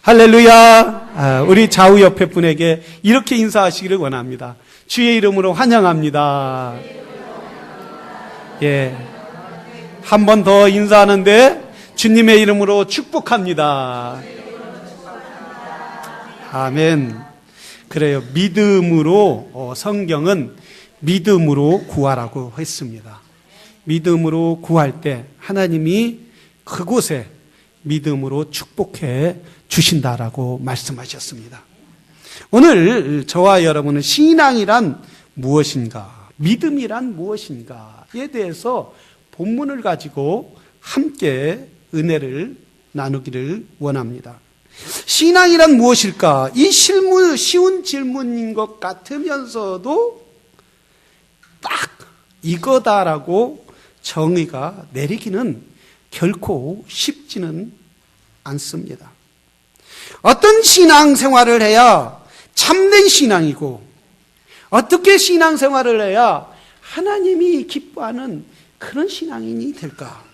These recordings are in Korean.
할렐루야. 우리 좌우 옆에 분에게 이렇게 인사하시기를 원합니다. 주의 이름으로 환영합니다. 예. 한 번 더 인사하는데 주님의 이름으로 축복합니다. 아멘. 그래요. 믿음으로, 성경은 믿음으로 구하라고 했습니다. 믿음으로 구할 때 하나님이 그곳에 믿음으로 축복해 주신다라고 말씀하셨습니다. 오늘 저와 여러분은 신앙이란 무엇인가, 믿음이란 무엇인가에 대해서 본문을 가지고 함께 은혜를 나누기를 원합니다. 신앙이란 무엇일까? 이 쉬운 질문인 것 같으면서도 딱 이거다라고 정의가 내리기는 결코 쉽지는 않습니다. 어떤 신앙생활을 해야 참된 신앙이고, 어떻게 신앙생활을 해야 하나님이 기뻐하는 그런 신앙인이 될까?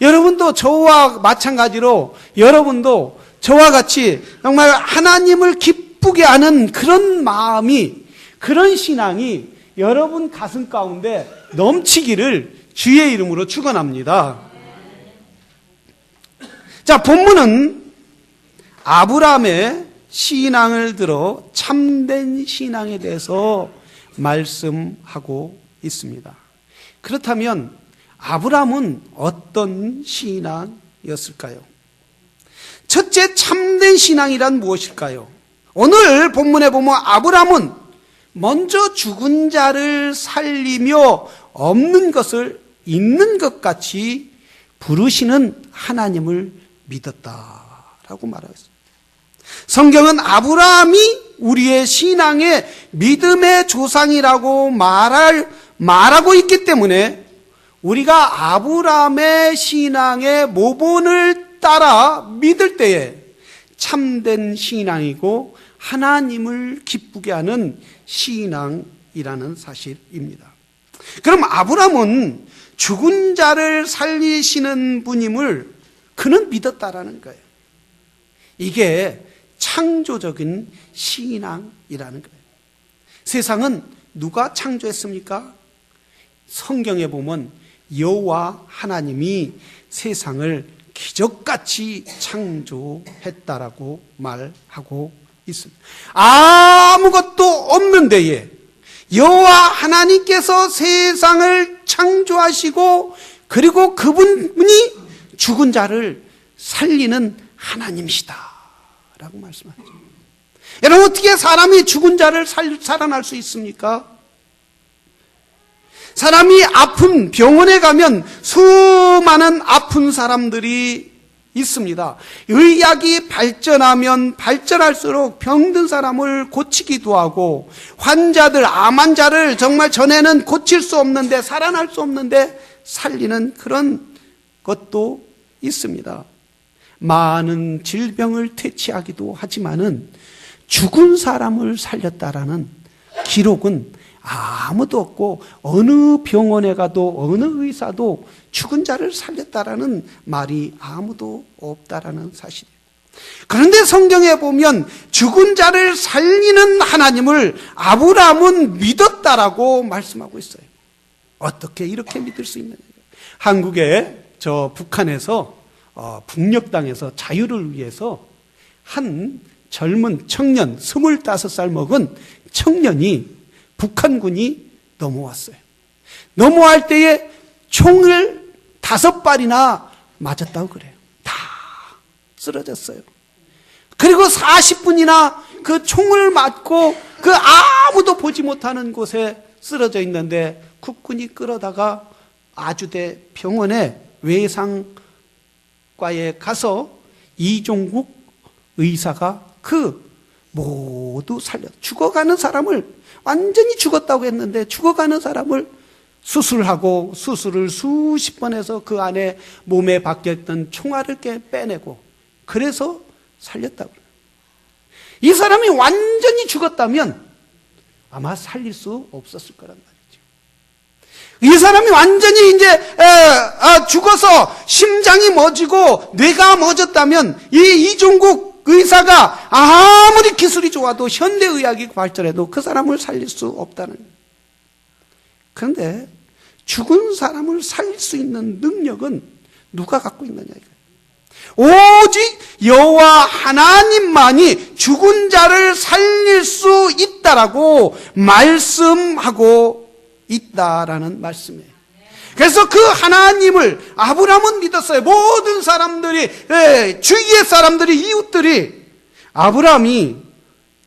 여러분도 저와 마찬가지로 여러분도 저와 같이 정말 하나님을 기쁘게 하는 그런 마음이, 그런 신앙이 여러분 가슴 가운데 넘치기를 주의 이름으로 축원합니다. 자, 본문은 아브라함의 신앙을 들어 참된 신앙에 대해서 말씀하고 있습니다. 그렇다면 아브라함은 어떤 신앙이었을까요? 첫째, 참된 신앙이란 무엇일까요? 오늘 본문에 보면 아브라함은 먼저 죽은 자를 살리며 없는 것을 있는 것 같이 부르시는 하나님을 믿었다라고 말하고 있습니다. 성경은 아브라함이 우리의 신앙의 믿음의 조상이라고 말하고 있기 때문에 우리가 아브라함의 신앙의 모본을 따라 믿을 때에 참된 신앙이고 하나님을 기쁘게 하는 신앙이라는 사실입니다. 그럼 아브라함은 죽은 자를 살리시는 분임을 그는 믿었다라는 거예요. 이게 창조적인 신앙이라는 거예요. 세상은 누가 창조했습니까? 성경에 보면 여호와 하나님이 세상을 기적같이 창조했다라고 말하고 있습니다. 아무것도 없는 데에 여호와 하나님께서 세상을 창조하시고 그리고 그분이 죽은 자를 살리는 하나님이시다 라고 말씀하죠. 여러분, 어떻게 사람이 죽은 자를 살아날 수 있습니까? 사람이 아픈 병원에 가면 수많은 아픈 사람들이 있습니다. 의학이 발전하면 발전할수록 병든 사람을 고치기도 하고, 환자들, 암 환자를 정말 전에는 고칠 수 없는데, 살아날 수 없는데 살리는 그런 것도 있습니다. 많은 질병을 퇴치하기도 하지만은 죽은 사람을 살렸다라는 기록은 아무도 없고, 어느 병원에 가도 어느 의사도 죽은 자를 살렸다라는 말이 아무도 없다라는 사실이에요. 그런데 성경에 보면 죽은 자를 살리는 하나님을 아브라함은 믿었다라고 말씀하고 있어요. 어떻게 이렇게 믿을 수 있느냐? 한국의 북한에서 북녘 땅에서 자유를 위해서 한 젊은 청년, 25살 먹은 청년이 북한군이 넘어왔어요. 넘어갈 때에 총을 5발이나 맞았다고 그래요. 다 쓰러졌어요. 그리고 40분이나 그 총을 맞고 그 아무도 보지 못하는 곳에 쓰러져 있는데, 국군이 끌어다가 아주대 병원에 외상과에 가서 이종국 의사가 모두 죽어가는 사람을, 완전히 죽었다고 했는데 죽어가는 사람을 수술하고, 수술을 수십 번 해서 그 안에 몸에 박혀있던 총알을 빼내고, 그래서 살렸다고. 이 사람이 완전히 죽었다면 아마 살릴 수 없었을 거란 말이죠. 이 사람이 완전히 이제 죽어서 심장이 멎고 뇌가 멎었다면 이 이종국 의사가 아무리 기술이 좋아도 현대의학이 발전해도 그 사람을 살릴 수 없다는 거예요. 그런데 죽은 사람을 살릴 수 있는 능력은 누가 갖고 있느냐 이거예요. 오직 여호와 하나님만이 죽은 자를 살릴 수 있다라고 말씀하고 있다라는 말씀이에요. 그래서 그 하나님을 아브라함은 믿었어요. 모든 사람들이, 주위의 사람들이, 이웃들이, 아브라함이,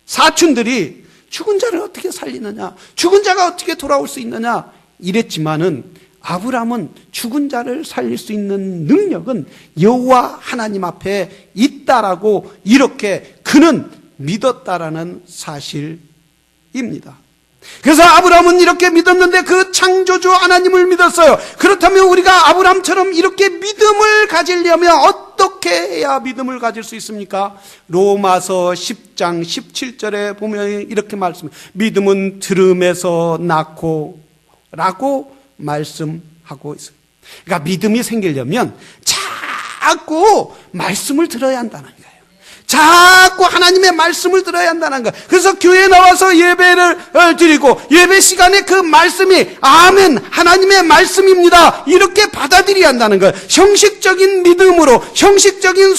사촌들이 죽은 자를 어떻게 살리느냐, 죽은 자가 어떻게 돌아올 수 있느냐 이랬지만은 아브라함은 죽은 자를 살릴 수 있는 능력은 여호와 하나님 앞에 있다라고 이렇게 그는 믿었다라는 사실입니다. 그래서 아브라함은 이렇게 믿었는데 그 창조주 하나님을 믿었어요. 그렇다면 우리가 아브라함처럼 이렇게 믿음을 가지려면 어떻게 해야 믿음을 가질 수 있습니까? 로마서 10장 17절에 보면 이렇게 말씀해요. 믿음은 들음에서 낳고 라고 말씀하고 있어요. 그러니까 믿음이 생기려면 자꾸 말씀을 들어야 한다는 거예요. 자꾸 하나님의 말씀을 들어야 한다는 거예요. 그래서 교회에 나와서 예배를 드리고 예배 시간에 그 말씀이 아멘 하나님의 말씀입니다 이렇게 받아들여야 한다는 거예요. 형식적인 믿음으로 형식적인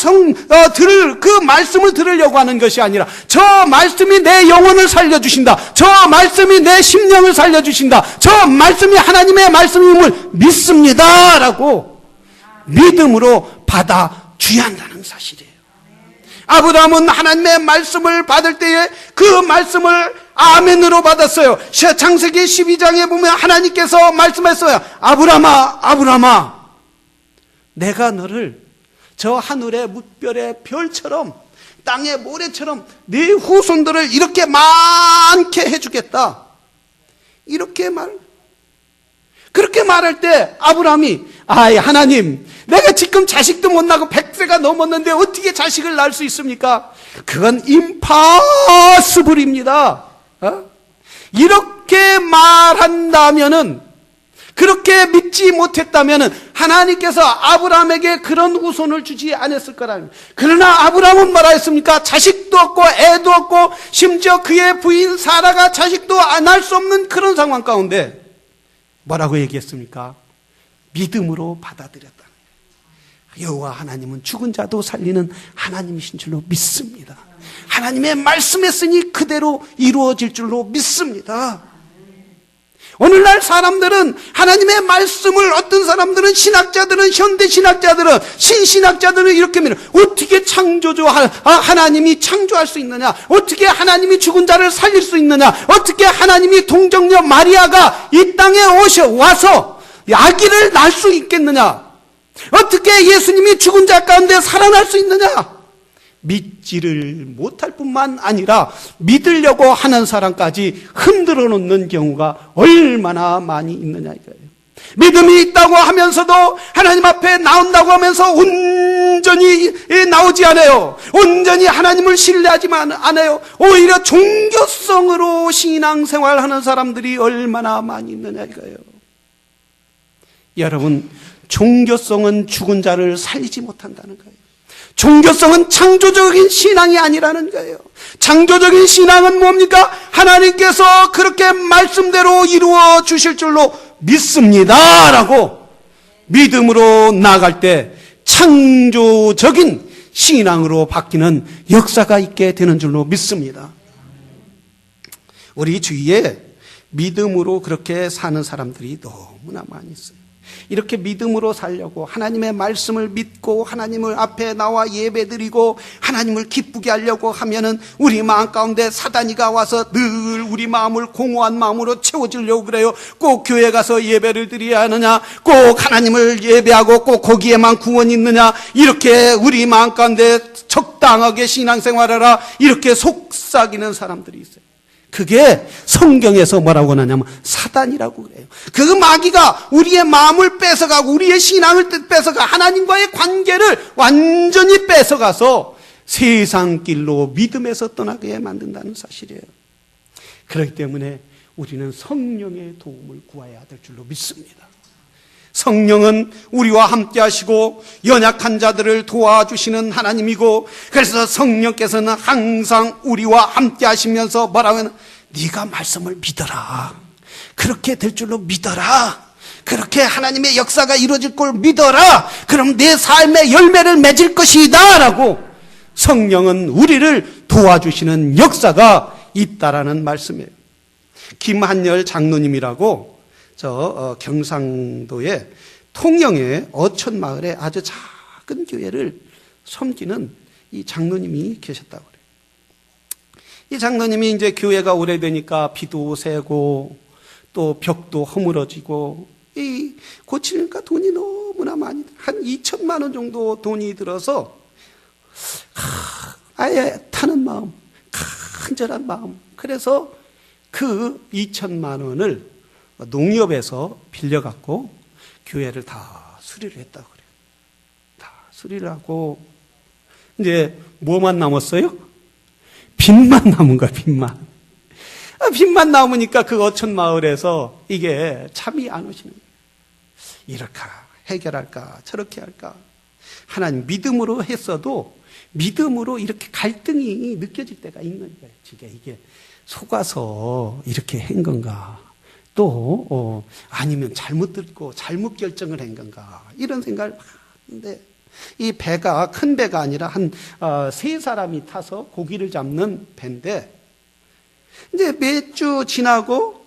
그 말씀을 들으려고 하는 것이 아니라 저 말씀이 내 영혼을 살려주신다, 저 말씀이 내 심령을 살려주신다, 저 말씀이 하나님의 말씀임을 믿습니다 라고 믿음으로 받아줘야 한다는 사실이에요. 아브라함은 하나님의 말씀을 받을 때에 그 말씀을 아멘으로 받았어요. 창세기 12장에 보면 하나님께서 말씀했어요. 아브라함아, 아브라함아, 내가 너를 저 하늘의 뭇별의 별처럼 땅의 모래처럼 네 후손들을 이렇게 많게 해주겠다. 그렇게 말할 때 아브라함이 하나님, 내가 지금 자식도 못 낳고 100세가 넘었는데 어떻게 자식을 낳을 수 있습니까? 그건 임파서블입니다. 이렇게 말한다면은, 그렇게 믿지 못했다면은 하나님께서 아브라함에게 그런 후손을 주지 않았을 거라는. 그러나 아브라함은 뭐라 했습니까? 자식도 없고 애도 없고 심지어 그의 부인 사라가 자식도 낳을 수 없는 그런 상황 가운데 뭐라고 얘기했습니까? 믿음으로 받아들였다. 여호와 하나님은 죽은 자도 살리는 하나님이신 줄로 믿습니다. 하나님의 말씀했으니 그대로 이루어질 줄로 믿습니다. 오늘날 사람들은 하나님의 말씀을, 어떤 사람들은 신학자들은, 현대 신학자들은, 신신학자들은 이렇게 믿어요. 어떻게 창조주 하나님이 창조할 수 있느냐? 어떻게 하나님이 죽은 자를 살릴 수 있느냐? 어떻게 하나님이 동정녀 마리아가 이 땅에 와서 아기를 낳을 수 있겠느냐? 어떻게 예수님이 죽은 자 가운데 살아날 수 있느냐? 믿지를 못할 뿐만 아니라 믿으려고 하는 사람까지 흔들어 놓는 경우가 얼마나 많이 있느냐 이거예요. 믿음이 있다고 하면서도 하나님 앞에 나온다고 하면서 온전히 나오지 않아요. 온전히 하나님을 신뢰하지만 않아요. 오히려 종교성으로 신앙생활하는 사람들이 얼마나 많이 있느냐 이거예요. 여러분, 종교성은 죽은 자를 살리지 못한다는 거예요. 종교성은 창조적인 신앙이 아니라는 거예요. 창조적인 신앙은 뭡니까? 하나님께서 그렇게 말씀대로 이루어 주실 줄로 믿습니다 라고 믿음으로 나아갈 때 창조적인 신앙으로 바뀌는 역사가 있게 되는 줄로 믿습니다. 우리 주위에 믿음으로 그렇게 사는 사람들이 너무나 많이 있어요. 이렇게 믿음으로 살려고 하나님의 말씀을 믿고 하나님을 앞에 나와 예배드리고 하나님을 기쁘게 하려고 하면은 우리 마음 가운데 사단이가 와서 늘 우리 마음을 공허한 마음으로 채워주려고 그래요. 꼭 교회 가서 예배를 드려야 하느냐, 꼭 하나님을 예배하고 꼭 거기에만 구원이 있느냐, 이렇게 우리 마음 가운데 적당하게 신앙생활하라 이렇게 속삭이는 사람들이 있어요. 그게 성경에서 뭐라고 하냐면 사단이라고 그래요. 그 마귀가 우리의 마음을 뺏어가고 우리의 신앙을 뺏어가 하나님과의 관계를 완전히 뺏어가서 세상 길로 믿음에서 떠나게 만든다는 사실이에요. 그렇기 때문에 우리는 성령의 도움을 구해야 될 줄로 믿습니다. 성령은 우리와 함께 하시고 연약한 자들을 도와주시는 하나님이고, 그래서 성령께서는 항상 우리와 함께 하시면서 뭐라고 하면, 네가 말씀을 믿어라. 그렇게 될 줄로 믿어라. 그렇게 하나님의 역사가 이루어질 걸 믿어라. 그럼 내 삶의 열매를 맺을 것이다 라고 성령은 우리를 도와주시는 역사가 있다라는 말씀이에요. 김한열 장로님이라고 경상도의 통영의 어촌마을에 아주 작은 교회를 섬기는 이 장로님이 계셨다고 그래요. 이 장로님이 이제 교회가 오래되니까 비도 새고 또 벽도 허물어지고 고치니까 돈이 너무나 많이, 한 2천만 원 정도 돈이 들어서 아예 타는 마음, 간절한 마음. 그래서 그 2천만 원을 농협에서 빌려갖고 교회를 다 수리를 했다고 그래요. 다 수리를 하고 이제 뭐만 남았어요? 빚만 남은 거야, 빚만. 빚만 남으니까 그 어촌 마을에서 이게 참이 안 오시는 거예요. 이렇게 해결할까 저렇게 할까. 하나님 믿음으로 했어도 믿음으로 이렇게 갈등이 느껴질 때가 있는 거예요. 이게 속아서 이렇게 한 건가, 또 아니면 잘못 듣고 잘못 결정을 한 건가, 이런 생각을 하는데, 이 배가 큰 배가 아니라 한 3사람이 타서 고기를 잡는 배인데, 이제 몇 주 지나고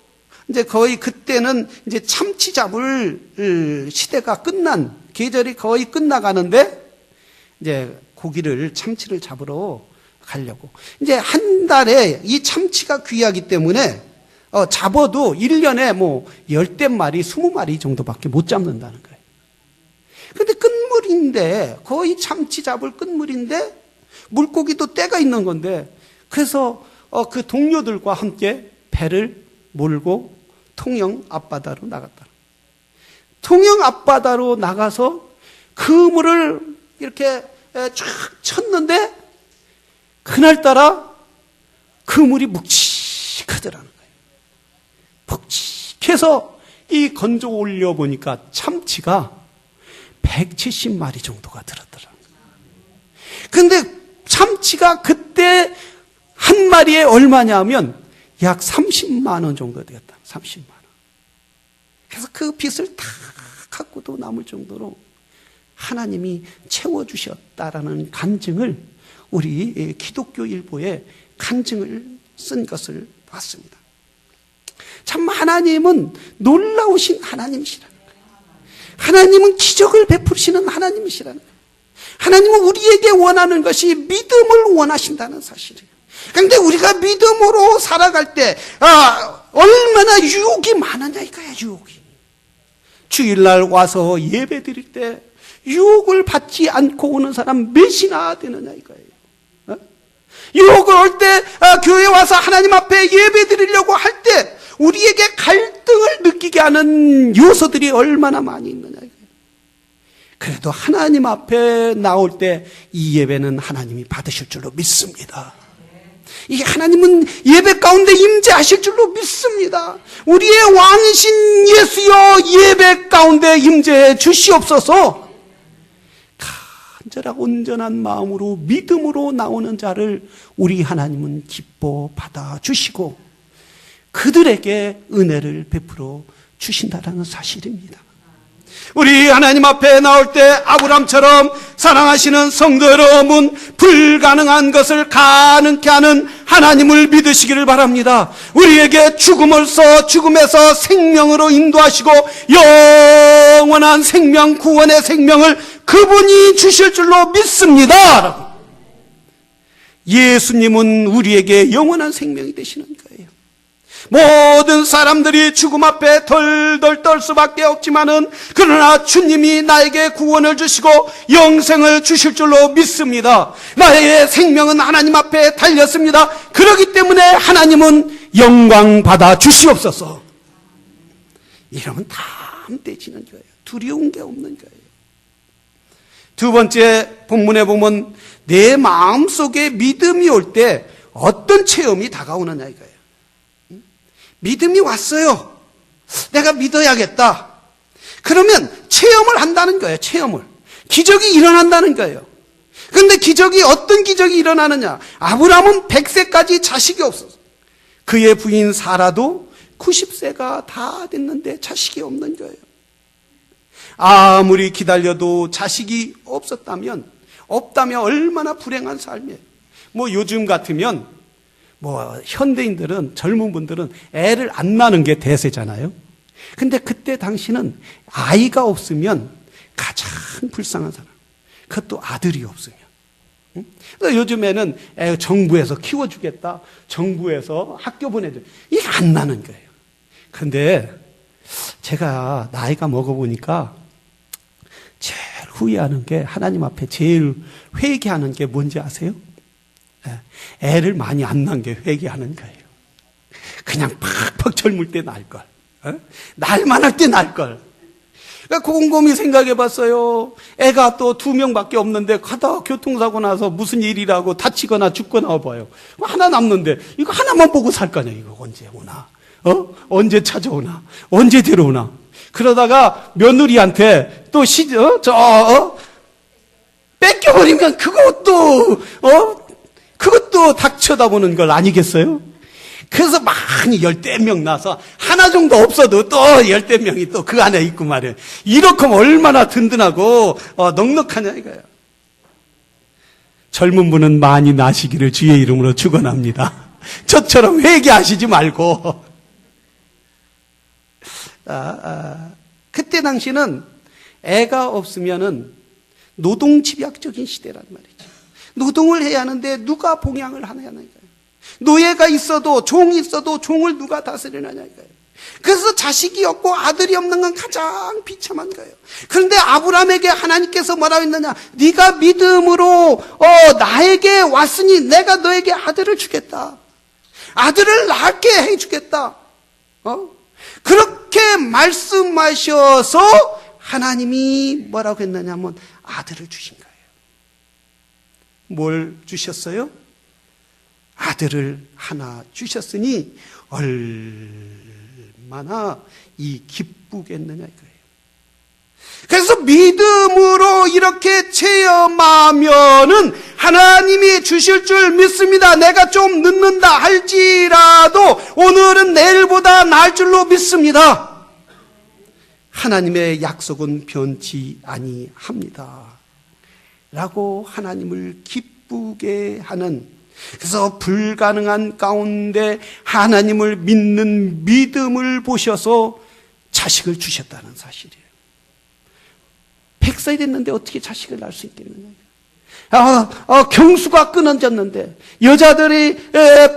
이제 거의 그때는 이제 참치 잡을 시대가 끝난, 계절이 거의 끝나가는데 이제 고기를, 참치를 잡으러 가려고. 이제 한 달에 이 참치가 귀하기 때문에 잡아도 1년에 뭐 10마리, 20마리 정도밖에 못 잡는다는 거예요. 근데 끝물인데, 거의 참치 잡을 끝물인데 물고기도 때가 있는 건데, 그래서 그 동료들과 함께 배를 몰고 통영 앞바다로 나갔다. 통영 앞바다로 나가서 그물을 이렇게 쫙 쳤는데 그날따라 그물이 묵직하더라는 거예요. 묵직해서 이 건져 올려 보니까 참치가 170마리 정도가 들었더라는 거예요. 근데 참치가 그때 한 마리에 얼마냐면 약 30만 원 정도 되겠다. 30만 원. 그래서 그 빚을 다 갖고도 남을 정도로 하나님이 채워주셨다라는 간증을, 우리 기독교 일보에 간증을 쓴 것을 봤습니다. 참 하나님은 놀라우신 하나님이시라는 거예요. 하나님은 기적을 베푸시는 하나님이시라는 거예요. 하나님은 우리에게 원하는 것이 믿음을 원하신다는 사실이에요. 그런데 우리가 믿음으로 살아갈 때 얼마나 유혹이 많으냐 이거야. 유혹이. 주일날 와서 예배 드릴 때 유혹을 받지 않고 오는 사람 몇이나 되느냐 이거예요. 유혹을 올 때 교회 와서 하나님 앞에 예배 드리려고 할 때 우리에게 갈등을 느끼게 하는 요소들이 얼마나 많이 있느냐 이거예요. 그래도 하나님 앞에 나올 때 이 예배는 하나님이 받으실 줄로 믿습니다. 이게 하나님은 예배 가운데 임재하실 줄로 믿습니다. 우리의 왕이신 예수여, 예배 가운데 임재해 주시옵소서. 간절하고 온전한 마음으로 믿음으로 나오는 자를 우리 하나님은 기뻐 받아 주시고 그들에게 은혜를 베풀어 주신다는 사실입니다. 우리 하나님 앞에 나올 때 아브람처럼 사랑하시는 성도 여러분, 불가능한 것을 가능케 하는 하나님을 믿으시기를 바랍니다. 우리에게 죽음에서 생명으로 인도하시고 영원한 생명, 구원의 생명을 그분이 주실 줄로 믿습니다. 예수님은 우리에게 영원한 생명이 되시는 거예요. 모든 사람들이 죽음 앞에 덜덜 떨 수밖에 없지만은, 그러나 주님이 나에게 구원을 주시고 영생을 주실 줄로 믿습니다. 나의 생명은 하나님 앞에 달렸습니다. 그렇기 때문에 하나님은 영광 받아 주시옵소서. 이러면 담대해지는 거예요. 두려운 게 없는 거예요. 두 번째 본문에 보면 내 마음속에 믿음이 올 때 어떤 체험이 다가오느냐 이거예요. 믿음이 왔어요. 내가 믿어야겠다. 그러면 체험을 한다는 거예요. 체험을. 기적이 일어난다는 거예요. 그런데 어떤 기적이 일어나느냐? 아브라함은 100세까지 자식이 없었어요. 그의 부인 사라도 90세가 다 됐는데 자식이 없는 거예요. 아무리 기다려도 자식이 없다면 얼마나 불행한 삶이에요. 요즘 같으면 현대인들은, 젊은 분들은 애를 안 낳는 게 대세잖아요. 근데 그때 당시는 아이가 없으면 가장 불쌍한 사람. 그것도 아들이 없으면. 요즘에는 정부에서 키워주겠다. 정부에서 학교 보내줘. 이게 안 나는 거예요. 그런데 제가 나이가 먹어보니까 제일 후회하는 게, 하나님 앞에 제일 회개하는 게 뭔지 아세요? 애를 많이 안 낳은 게 회개하는 거예요. 그냥 팍팍 젊을 때 낳을걸. 날만 할 때 낳을걸. 그러니까 곰곰이 생각해 봤어요. 애가 또 2명밖에 없는데 가다가 교통사고 나서 무슨 일이라고 다치거나 죽거나 봐요. 하나 남는데 이거 하나만 보고 살 거냐. 이거 언제 오나? 언제 찾아오나? 언제 데려오나? 그러다가 며느리한테 또 뺏겨버리면 그것도 닭 쳐다보는 걸 아니겠어요? 그래서 많이 10명 나서 하나 정도 없어도 또 10명이 또 그 안에 있고 말이에요. 이렇게 하면 얼마나 든든하고 넉넉하냐 이거예요. 젊은 분은 많이 나시기를 주의 이름으로 축원합니다. 저처럼 회개하시지 말고. 그때 당시는 애가 없으면은 노동집약적인 시대란 말이죠. 노동을 해야 하는데 누가 봉양을 하느냐 이거예요. 노예가 있어도, 종이 있어도 종을 누가 다스리느냐 이거예요. 그래서 자식이 없고 아들이 없는 건 가장 비참한 거예요. 그런데 아브라함에게 하나님께서 뭐라고 했느냐? 네가 믿음으로 나에게 왔으니 내가 너에게 아들을 주겠다. 아들을 낳게 해주겠다. 그렇게 말씀하셔서 하나님이 뭐라고 했느냐면 아들을 주신 거예요. 뭘 주셨어요? 아들을 하나 주셨으니 얼마나 기쁘겠느냐 이거예요. 그래서 믿음으로 이렇게 체험하면은 하나님이 주실 줄 믿습니다. 내가 좀 늦는다 할지라도 오늘은 내일보다 나을 줄로 믿습니다. 하나님의 약속은 변치 아니합니다. 라고 하나님을 기쁘게 하는, 그래서 불가능한 가운데 하나님을 믿는 믿음을 보셔서 자식을 주셨다는 사실이에요. 100세 됐는데 어떻게 자식을 낳을 수 있겠느냐. 경수가 끊어졌는데, 여자들이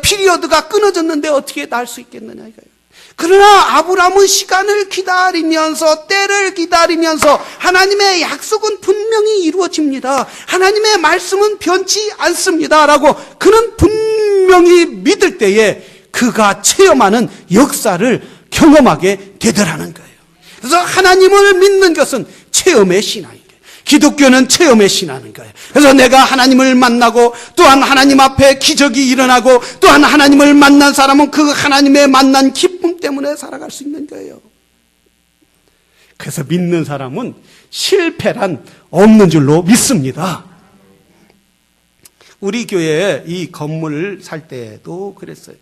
피리어드가 끊어졌는데 어떻게 낳을 수 있겠느냐 이거예요. 그러나 아브라함은 시간을 기다리면서, 때를 기다리면서 하나님의 약속은 분명히 이루어집니다. 하나님의 말씀은 변치 않습니다. 라고 그는 분명히 믿을 때에 그가 체험하는 역사를 경험하게 되더라는 거예요. 그래서 하나님을 믿는 것은 체험의 신앙이에요. 기독교는 체험의 신앙인 거예요. 그래서 내가 하나님을 만나고 또한 하나님 앞에 기적이 일어나고 또한 하나님을 만난 사람은 그 하나님의 만난 기쁨 때문에 살아갈 수 있는 거예요. 그래서 믿는 사람은 실패란 없는 줄로 믿습니다. 우리 교회에 이 건물을 살 때도 그랬어요.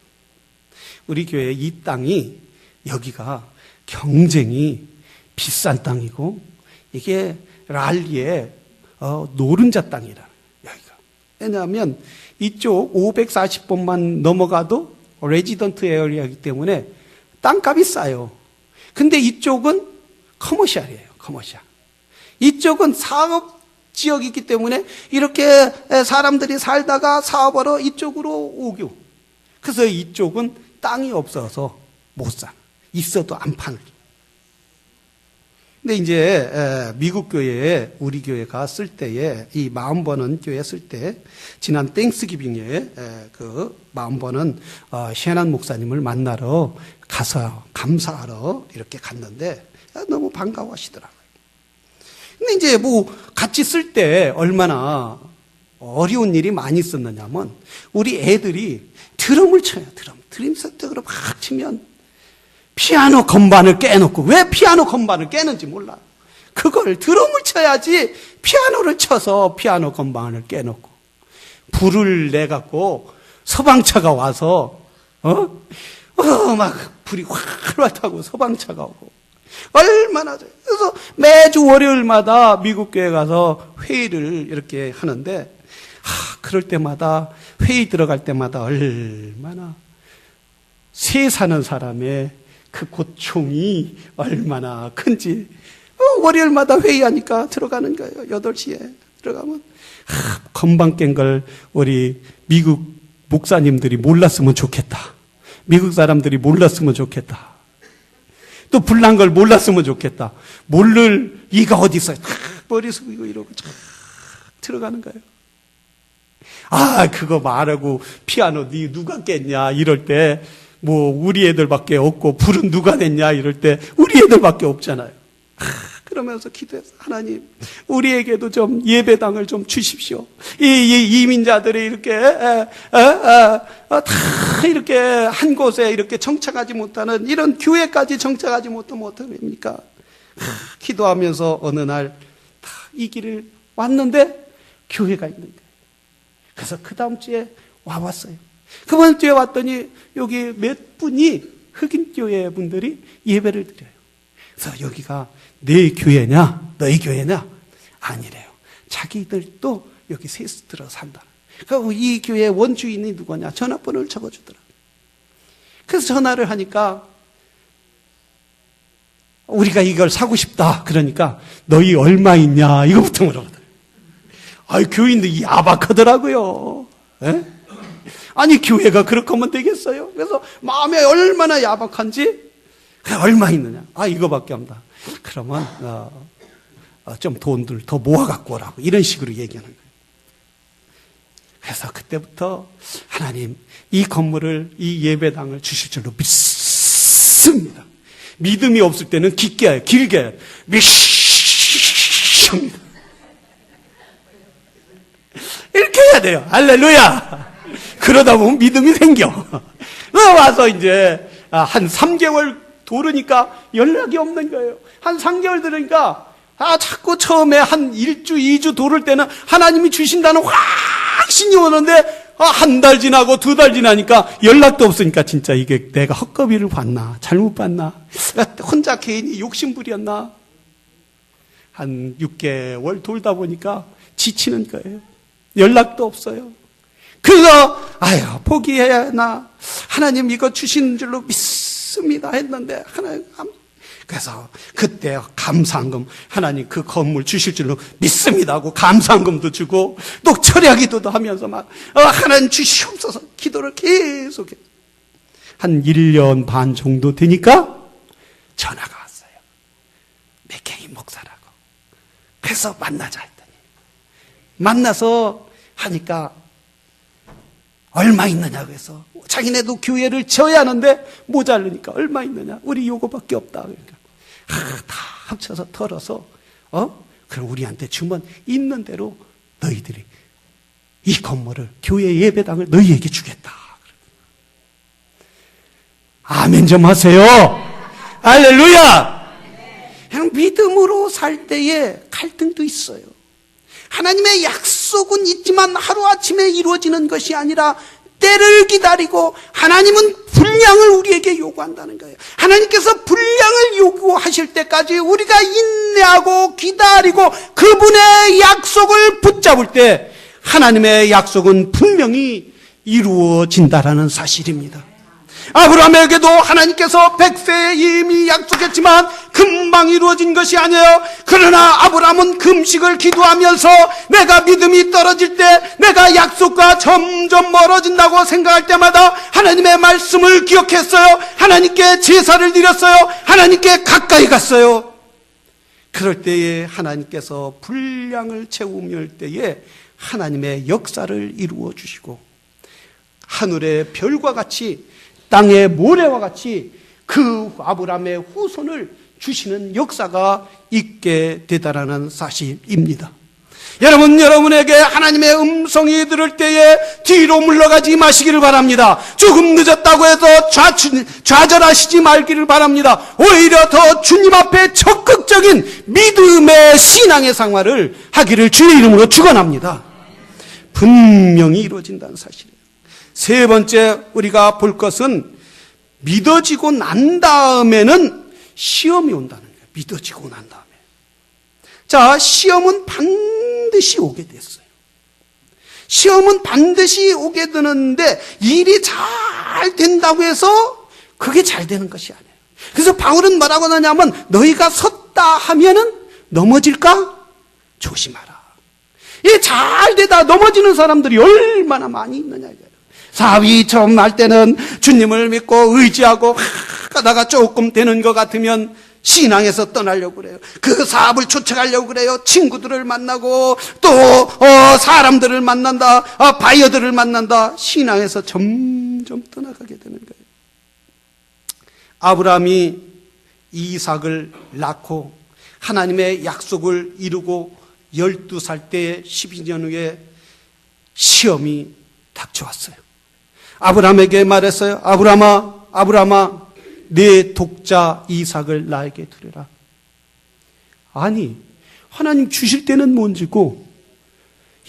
우리 교회 이 땅이, 여기가 경쟁이 비싼 땅이고 이게 랄리의 노른자 땅이라, 여기가. 왜냐하면 이쪽 540번만 넘어가도 레지던트 에어리아이기 때문에 땅값이 싸요. 근데 이쪽은 커머셜이에요. 커머셜. 이쪽은 사업 지역이기 때문에 이렇게 사람들이 살다가 사업하러 이쪽으로 오고, 그래서 이쪽은 땅이 없어서 못 사. 있어도 안 파는. 근데 이제 미국 교회에 우리 교회가 쓸 때에, 이 마음버는 교회 쓸 때, 지난 땡스기빙에 그 마음버는 셰난 목사님을 만나러 가서 감사하러 이렇게 갔는데 너무 반가워하시더라고요. 근데 이제 같이 쓸 때 얼마나 어려운 일이 많이 있었느냐면, 우리 애들이 드럼을 쳐요. 드럼 세트로 막 치면 피아노 건반을 깨놓고, 왜 피아노 건반을 깨는지 몰라. 그걸 드럼을 쳐야지 피아노를 쳐서 피아노 건반을 깨놓고 불을 내갖고 서방차가 와서 막 불이 활활 타고 서방차가 오고 얼마나. 그래서 매주 월요일마다 미국 교회 가서 회의를 이렇게 하는데 그럴 때마다 회의 들어갈 때마다 얼마나 새 사는 사람의 그 고충이 얼마나 큰지. 월요일마다 회의하니까 들어가는 거예요. 8시에 들어가면 건반 깬 걸 우리 미국 목사님들이 몰랐으면 좋겠다. 미국 사람들이 몰랐으면 좋겠다. 또 불난 걸 몰랐으면 좋겠다. 모를 이가 어디 있어요. 머리 숙이고 이러고 쫙 들어가는 거예요. 그거 말하고 피아노 네 누가 깼냐 이럴 때 뭐 우리 애들밖에 없고 불은 누가 냈냐 이럴 때 우리 애들밖에 없잖아요. 그러면서 기도해서 하나님 우리에게도 좀 예배당을 좀 주십시오. 이 이민자들이 이렇게 다 이렇게 한 곳에 이렇게 정착하지 못하는 이런 교회까지 정착하지 못하면 어떡합니까? 기도하면서 어느 날 다 이 길을 왔는데 교회가 있는 거예요. 그래서 그 다음 주에 와봤어요. 그번 주에 왔더니 여기 몇 분이 흑인 교회 분들이 예배를 드려요. 그래서 여기가 내 교회냐 너희 교회냐 아니래요. 자기들도 여기 세스트로 산다. 그리고 이 교회 원주인이 누구냐 전화번호를 적어주더라. 그래서 전화를 하니까 우리가 이걸 사고 싶다. 그러니까 너희 얼마 있냐 이거부터 물어보더라고요. 교인들이 야박하더라고요. 에? 아니 교회가 그렇게 하면 되겠어요? 그래서 마음에 얼마나 야박한지 얼마 있느냐? 이거밖에 없다. 그러면 좀 돈들 더 모아 갖고 오라고 이런 식으로 얘기하는 거예요. 그래서 그때부터 하나님 이 건물을 이 예배당을 주실 줄로 믿습니다. 믿음이 없을 때는 길게 믿습니다. 이렇게 해야 돼요. 할렐루야. 그러다 보면 믿음이 생겨. 와서 이제 한 3개월 도르니까 연락이 없는 거예요. 한 3개월 들으니까 자꾸 처음에 한 1주, 2주 도를 때는 하나님이 주신다는 확신이 오는데 한 달 지나고 2달 지나니까 연락도 없으니까 진짜 이게 내가 헛거비를 봤나 잘못 봤나 혼자 괜히 욕심부렸나 한 6개월 돌다 보니까 지치는 거예요. 연락도 없어요. 그래서 포기해야 하나 하나님 이거 주시는 줄로 믿습니다 했는데 하나님 그래서 그때 감사한금 하나님 그 건물 주실 줄로 믿습니다 하고 감사한금도 주고 또 철야기도도 하면서 막 하나님 주시옵소서 기도를 계속해. 한 1년 반 정도 되니까 전화가 왔어요. 맥케인 목사라고. 그래서 만나자 했더니 만나서 하니까 얼마 있느냐고 해서 자기네도 교회를 지어야 하는데 모자르니까 얼마 있느냐 우리 요거밖에 없다. 그러니까 다 합쳐서 털어서 그럼 우리한테 주면 있는 대로 너희들이 이 건물을 교회 예배당을 너희에게 주겠다. 아멘 좀 하세요. 할렐루야. 그냥 믿음으로 살 때에 갈등도 있어요. 하나님의 약속은 있지만 하루아침에 이루어지는 것이 아니라 때를 기다리고 하나님은 분량을 우리에게 요구한다는 거예요. 하나님께서 분량을 요구하실 때까지 우리가 인내하고 기다리고 그분의 약속을 붙잡을 때 하나님의 약속은 분명히 이루어진다라는 사실입니다. 아브라함에게도 하나님께서 100세에 이미 약속했지만 금방 이루어진 것이 아니에요. 그러나 아브라함은 금식을 기도하면서 내가 믿음이 떨어질 때 내가 약속과 점점 멀어진다고 생각할 때마다 하나님의 말씀을 기억했어요. 하나님께 제사를 드렸어요. 하나님께 가까이 갔어요. 그럴 때에 하나님께서 분량을 채우실 때에 하나님의 역사를 이루어 주시고 하늘의 별과 같이 땅의 모래와 같이 그 아브라함의 후손을 주시는 역사가 있게 되다라는 사실입니다. 여러분, 여러분에게 하나님의 음성이 들을 때에 뒤로 물러가지 마시기를 바랍니다. 조금 늦었다고 해서 좌절하시지 말기를 바랍니다. 오히려 더 주님 앞에 적극적인 믿음의 신앙의 생활을 하기를 주의 이름으로 축원합니다. 분명히 이루어진다는 사실이에요. 세 번째 우리가 볼 것은 믿어지고 난 다음에는 시험이 온다는 거예요. 믿어지고 난 다음에. 자, 시험은 반드시 오게 됐어요. 시험은 반드시 오게 되는데 일이 잘 된다고 해서 그게 잘 되는 것이 아니에요. 그래서 바울은 뭐라고 하냐면 너희가 섰다 하면은 넘어질까? 조심하라. 이 잘 되다 넘어지는 사람들이 얼마나 많이 있느냐 이거예요. 사업이 처음 할 때는 주님을 믿고 의지하고 하다가 조금 되는 것 같으면 신앙에서 떠나려고 그래요. 그 사업을 쫓아가려고 그래요. 친구들을 만나고 또 사람들을 만난다. 바이어들을 만난다. 신앙에서 점점 떠나가게 되는 거예요. 아브라함이 이삭을 낳고 하나님의 약속을 이루고 12살 때 12년 후에 시험이 닥쳐왔어요. 아브라함에게 말했어요. 아브라함아 내 독자 이삭을 나에게 드려라. 아니, 하나님 주실 때는 뭔지고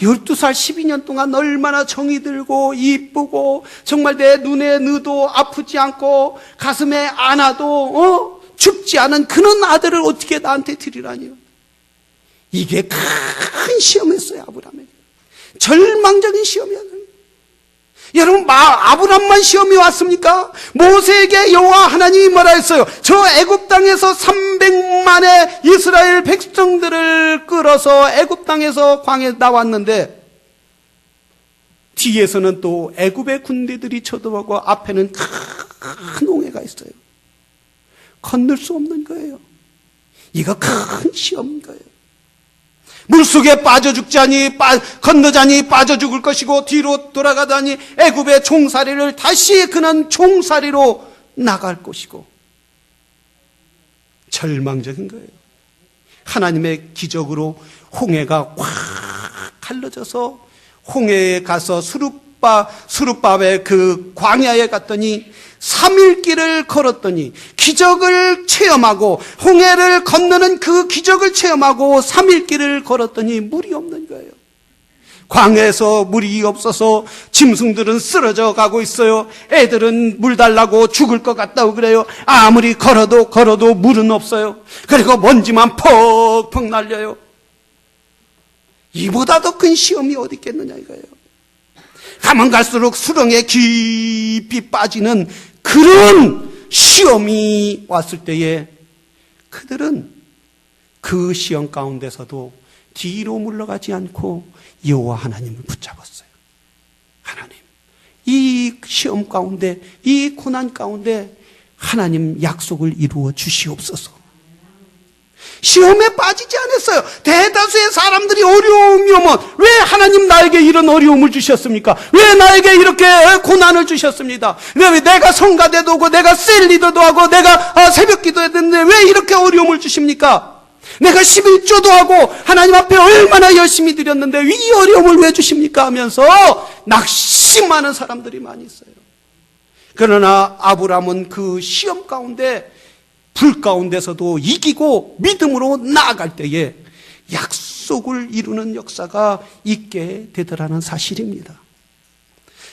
12살 12년 동안 얼마나 정이 들고 이쁘고 정말 내 눈에 넣어도 아프지 않고 가슴에 안아도 춥지 않은 그런 아들을 어떻게 나한테 드리라니요. 이게 큰 시험이었어요. 아브라함에게 절망적인 시험이었어요. 여러분, 아브라함만 시험이 왔습니까? 모세에게 여호와 하나님이 뭐라 했어요? 저 애굽 땅에서 300만의 이스라엘 백성들을 끌어서 애굽 땅에서 광야에 나왔는데 뒤에서는 또 애굽의 군대들이 쳐들어오고 앞에는 큰 홍해가 있어요. 건널 수 없는 거예요. 이거 큰 시험인 거예요. 물속에 빠져 죽자니 건너자니 빠져 죽을 것이고 뒤로 돌아가다니 애굽의 종살이를 다시 그는 종살이로 나갈 것이고 절망적인 거예요. 하나님의 기적으로 홍해가 확 갈라져서 홍해에 가서 수룹밥의 그 광야에 갔더니 3일 길을 걸었더니 기적을 체험하고 홍해를 건너는 그 기적을 체험하고 3일 길을 걸었더니 물이 없는 거예요. 광야에서 물이 없어서 짐승들은 쓰러져 가고 있어요. 애들은 물 달라고 죽을 것 같다고 그래요. 아무리 걸어도 물은 없어요. 그리고 먼지만 퍽퍽 날려요. 이보다 더 큰 시험이 어디 있겠느냐 이거예요. 가면 갈수록 수렁에 깊이 빠지는 그런 시험이 왔을 때에 그들은 그 시험 가운데서도 뒤로 물러가지 않고 여호와 하나님을 붙잡았어요. 하나님, 이 시험 가운데, 이 고난 가운데 하나님 약속을 이루어 주시옵소서. 시험에 빠지지 않았어요. 대다수의 사람들이 어려움이 오면 왜 하나님 나에게 이런 어려움을 주셨습니까? 왜 나에게 이렇게 고난을 주셨습니다? 왜 내가 성가대도 오고 내가 셀리더도 하고 내가 새벽기도 했는데 왜 이렇게 어려움을 주십니까? 내가 11조도 하고 하나님 앞에 얼마나 열심히 드렸는데 이 어려움을 왜 주십니까? 하면서 낙심하는 사람들이 많이 있어요. 그러나 아브라함은 그 시험 가운데 불 가운데서도 이기고 믿음으로 나아갈 때에 약속을 이루는 역사가 있게 되더라는 사실입니다.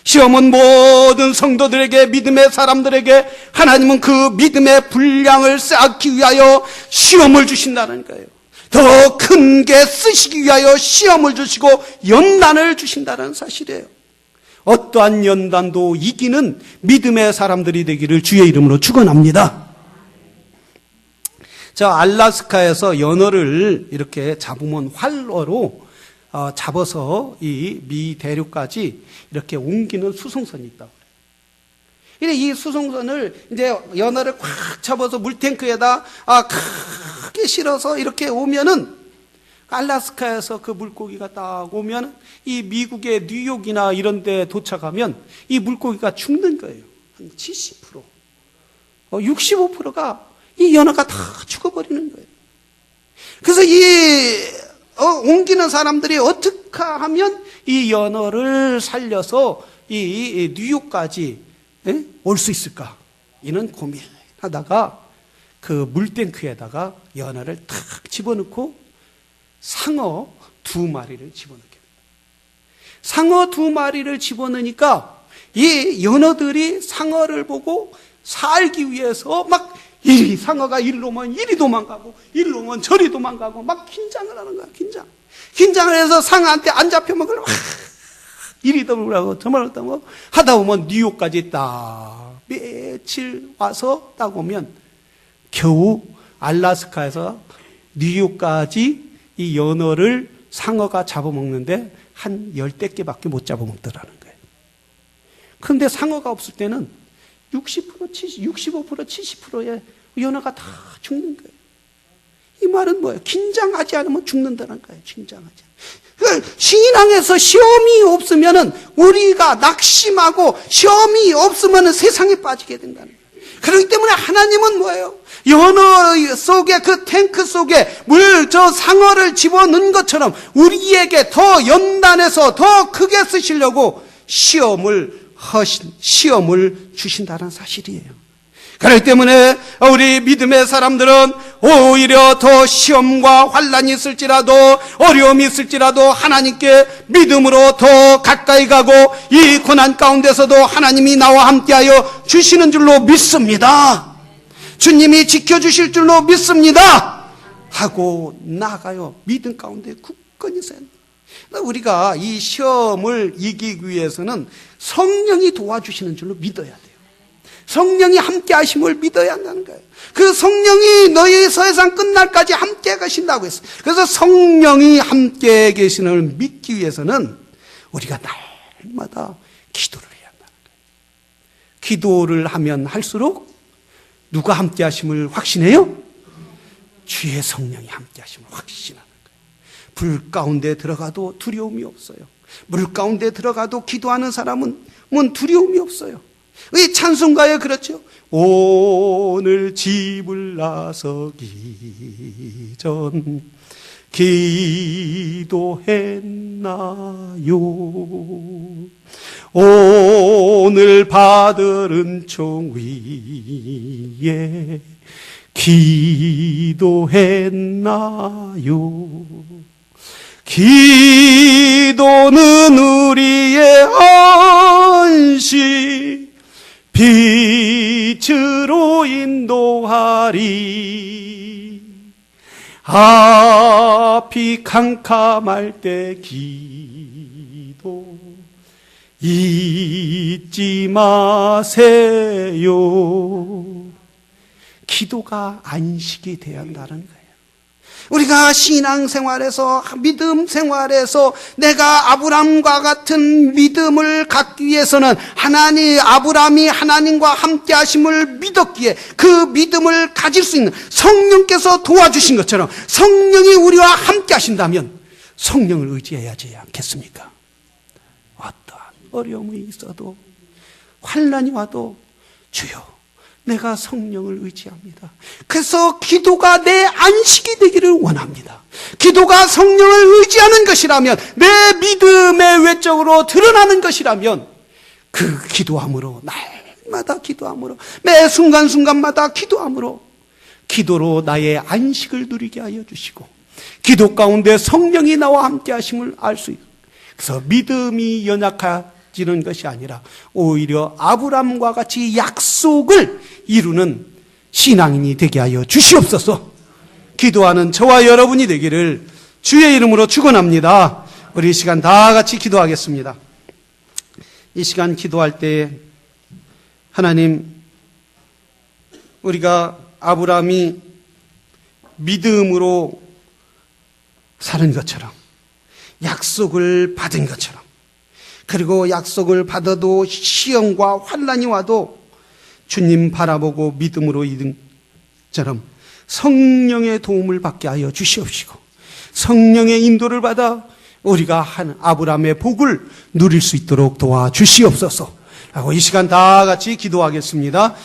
시험은 모든 성도들에게, 믿음의 사람들에게 하나님은 그 믿음의 분량을 쌓기 위하여 시험을 주신다는 거예요. 더 큰 게 쓰시기 위하여 시험을 주시고 연단을 주신다는 사실이에요. 어떠한 연단도 이기는 믿음의 사람들이 되기를 주의 이름으로 축원합니다. 자, 알라스카에서 연어를 이렇게 잡으면 활어로 잡아서 이 미 대륙까지 이렇게 옮기는 수송선이 있다고 그래요. 이 수송선을 이제 연어를 꽉 잡아서 물탱크에다 크게 실어서 이렇게 오면은 알라스카에서 그 물고기가 딱 오면 이 미국의 뉴욕이나 이런 데 도착하면 이 물고기가 죽는 거예요. 한 70%. 65%가 이 연어가 다 죽어버리는 거예요. 그래서 이 옮기는 사람들이 어떻게 하면 이 연어를 살려서 이 뉴욕까지 올 수 있을까? 이는 고민하다가 그 물탱크에다가 연어를 탁 집어넣고 상어 2마리를 집어넣게 됩니다. 상어 2마리를 집어넣으니까 이 연어들이 상어를 보고 살기 위해서 막 이 상어가 일로 오면 이리 도망가고 일로 오면 저리 도망가고 막 긴장을 하는 거야. 긴장을 해서 상어한테 안 잡혀먹을 막 이리 도망가고 저만을 떠고 하다 보면 뉴욕까지 딱 며칠 와서 딱 오면 겨우 알래스카에서 뉴욕까지 이 연어를 상어가 잡아먹는데 한 10대 개밖에 못 잡아먹더라는 거예요. 그런데 상어가 없을 때는 60%, 65%, 70%의 연어가 다 죽는 거예요. 이 말은 뭐예요? 긴장하지 않으면 죽는다는 거예요. 긴장하지 않으면. 신앙에서 시험이 없으면은 우리가 낙심하고 시험이 없으면은 세상에 빠지게 된다는 거예요. 그렇기 때문에 하나님은 뭐예요? 연어 속에 그 탱크 속에 저 상어를 집어넣은 것처럼 우리에게 더 연단해서 더 크게 쓰시려고 시험을 주신다는 사실이에요. 그렇기 때문에 우리 믿음의 사람들은 오히려 더 시험과 환난이 있을지라도 어려움이 있을지라도 하나님께 믿음으로 더 가까이 가고 이 고난 가운데서도 하나님이 나와 함께하여 주시는 줄로 믿습니다. 주님이 지켜주실 줄로 믿습니다 하고 나아가요. 믿음 가운데 굳건히 서야 합니다. 우리가 이 시험을 이기기 위해서는 성령이 도와주시는 줄로 믿어야 돼요. 성령이 함께 하심을 믿어야 한다는 거예요. 그 성령이 너희 세상 끝날까지 함께 가신다고 했어요. 그래서 성령이 함께 계시는 걸 믿기 위해서는 우리가 날마다 기도를 해야 한다는 거예요. 기도를 하면 할수록 누가 함께 하심을 확신해요? 주의 성령이 함께 하심을 확신하는 거예요. 불 가운데 들어가도 두려움이 없어요. 물 가운데 들어가도 기도하는 사람은 두려움이 없어요. 이 찬송가에 그렇죠. 오늘 집을 나서기 전 기도했나요? 오늘 받을 은총 위에 기도했나요? 기도는 우리의 안식 빛으로 인도하리. 앞이 캄캄할 때 기도 잊지 마세요. 기도가 안식이 되어야 한다는 거예요. 우리가 신앙생활에서 믿음 생활에서 내가 아브람과 같은 믿음을 갖기 위해서는 아브람이 하나님과 함께 하심을 믿었기에 그 믿음을 가질 수 있는 성령께서 도와주신 것처럼 성령이 우리와 함께 하신다면 성령을 의지해야 하지 않겠습니까? 어떠한 어려움이 있어도 환난이 와도 주여 내가 성령을 의지합니다. 그래서 기도가 내 안식이 되기를 원합니다. 기도가 성령을 의지하는 것이라면, 내 믿음의 외적으로 드러나는 것이라면 그 기도함으로, 날마다 기도함으로, 매 순간순간마다 기도함으로, 기도로 나의 안식을 누리게 하여 주시고 기도 가운데 성령이 나와 함께 하심을 알 수 있어요. 그래서 믿음이 연약해지는 것이 아니라 오히려 아브람과 같이 약속을 이루는 신앙인이 되게 하여 주시옵소서. 기도하는 저와 여러분이 되기를 주의 이름으로 축원합니다. 우리 이 시간 다 같이 기도하겠습니다. 이 시간 기도할 때 하나님, 우리가 아브람이 믿음으로 사는 것처럼, 약속을 받은 것처럼, 그리고 약속을 받아도 시험과 환난이 와도 주님 바라보고 믿음으로 이든 처럼 성령의 도움을 받게 하여 주시옵시고, 성령의 인도를 받아 우리가 한 아브람의 복을 누릴 수 있도록 도와주시옵소서. 라고 이 시간 다 같이 기도하겠습니다.